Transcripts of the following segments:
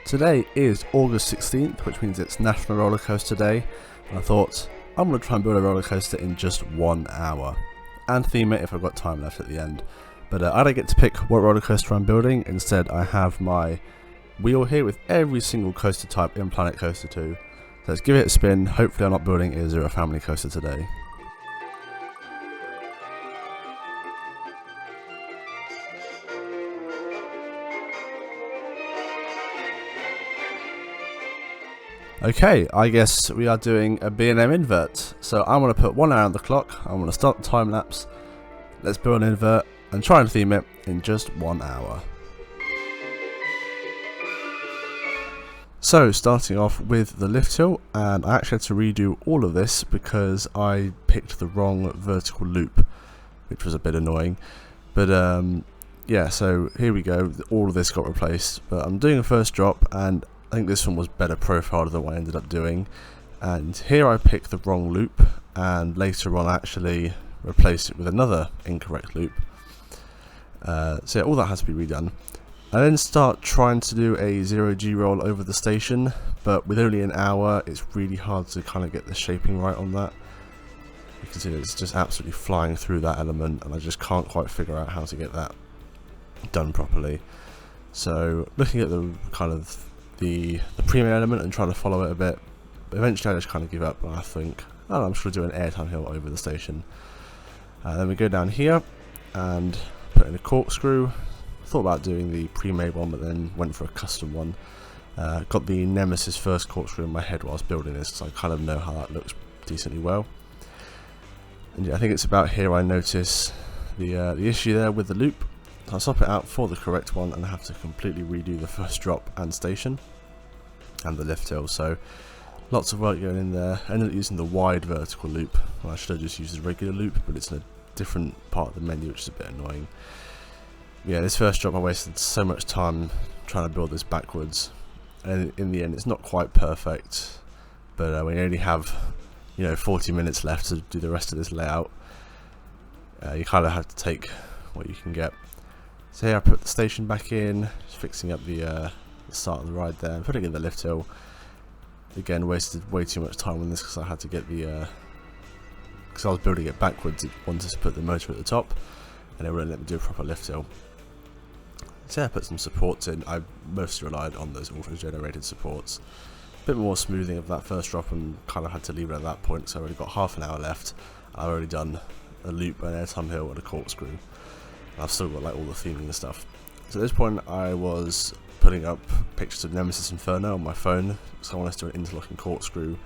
Today is August 16th, which means it's National Rollercoaster Day, and I thought I'm going to try and build a roller coaster in just 1 hour, and theme it if I've got time left at the end. But I don't get to pick what roller coaster I'm building. Instead, I have my wheel here with every single coaster type in Planet Coaster 2. So let's give it a spin. Hopefully I'm not building a Zero Family coaster today. Okay, I guess we are doing a B&M invert. So I'm going to put 1 hour on the clock. I'm going to start the time lapse. Let's build an invert and try and theme it in just 1 hour. So starting off with the lift hill, and I actually had to redo all of this because I picked the wrong vertical loop, which was a bit annoying. But yeah, so here we go. All of this got replaced. But I'm doing a first drop, and I think this one was better profiled than what I ended up doing, and here I picked the wrong loop, and later on I actually replaced it with another incorrect loop. So yeah, all that has to be redone. I then start trying to do a 0G roll over the station, but with only an hour it's really hard to kind of get the shaping right on that. You can see that it's just absolutely flying through that element, and I just can't quite figure out how to get that done properly. So looking at the kind of the pre-made element and trying to follow it a bit, but eventually I just kind of give up and I think, oh, I'm just going to do an airtime hill over the station. Then we go down here and put in a corkscrew. Thought about doing the pre-made one, but then went for a custom one. Got the Nemesis first corkscrew in my head whilst building this, because I kind of know how that looks decently well. And yeah, I think it's about here I notice the issue there with the loop. So I swap it out for the correct one and I have to completely redo the first drop and station and the lift hill. So lots of work going in there. I ended up using the wide vertical loop. Well, I should have just used the regular loop, but it's in a different part of the menu, which is a bit annoying. Yeah, this first drop I wasted so much time trying to build this backwards, and in the end it's not quite perfect, but when you only have 40 minutes left to do the rest of this layout, you kind of have to take what you can get. So here I put the station back in, just fixing up the start of the ride there, and putting in the lift hill. Again, wasted way too much time on this because I had to get because I was building it backwards. It wanted to put the motor at the top, and it wouldn't let me do a proper lift hill. So yeah, I put some supports in. I mostly relied on those auto-generated supports. A bit more smoothing of that first drop, and kind of had to leave it at that point, so I've already got half an hour left. I've already done a loop, an airtime hill, and a corkscrew. I've still got like all the theming and stuff. So at this point I was putting up pictures of Nemesis Inferno on my phone, so I wanted to do an interlocking corkscrew,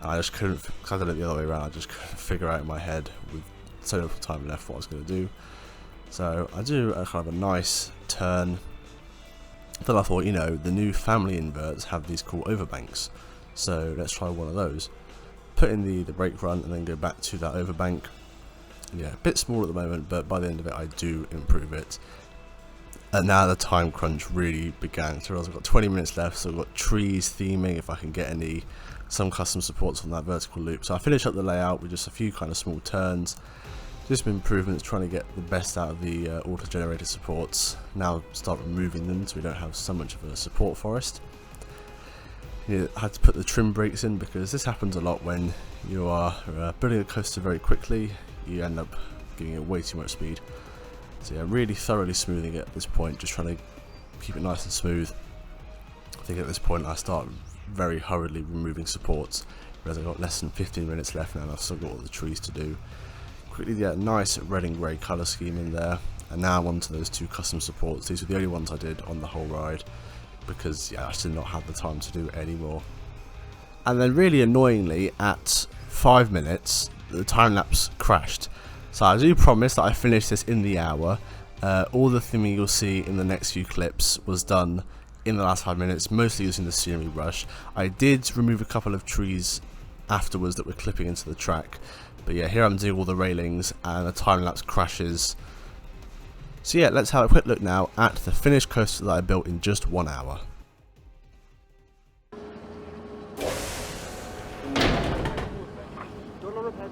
and I just couldn't, because I did it the other way around, I just couldn't figure out in my head with so little time left what I was going to do. So I do a kind of a nice turn. Then I thought, the new family inverts have these cool overbanks, so let's try one of those. Put in the brake run and then go back to that overbank. Yeah, a bit small at the moment, but by the end of it I do improve it. And now the time crunch really began. So I've got 20 minutes left, so I've got trees, theming, if I can get some custom supports on that vertical loop. So I finish up the layout with just a few kind of small turns, just some improvements, trying to get the best out of the auto-generated supports. Now start removing them so we don't have so much of a support forest. I had to put the trim brakes in because this happens a lot when you are building a coaster very quickly. You end up giving it way too much speed. So yeah, really thoroughly smoothing it at this point, just trying to keep it nice and smooth. I think at this point I start very hurriedly removing supports, whereas I've got less than 15 minutes left now and I've still got all the trees to do. Quickly get a nice red and grey colour scheme in there, and now I'm onto those two custom supports. These were the only ones I did on the whole ride, because yeah, I just did not have the time to do any more. And then really annoyingly, at 5 minutes, the time lapse crashed. So I do promise that I finished this in the hour. All the theming you'll see in the next few clips was done in the last 5 minutes, mostly using the scenery brush. I did remove a couple of trees afterwards that were clipping into the track, but yeah, here I'm doing all the railings and the time lapse crashes. So yeah, let's have a quick look now at the finished coaster that I built in just 1 hour. Don't let it head.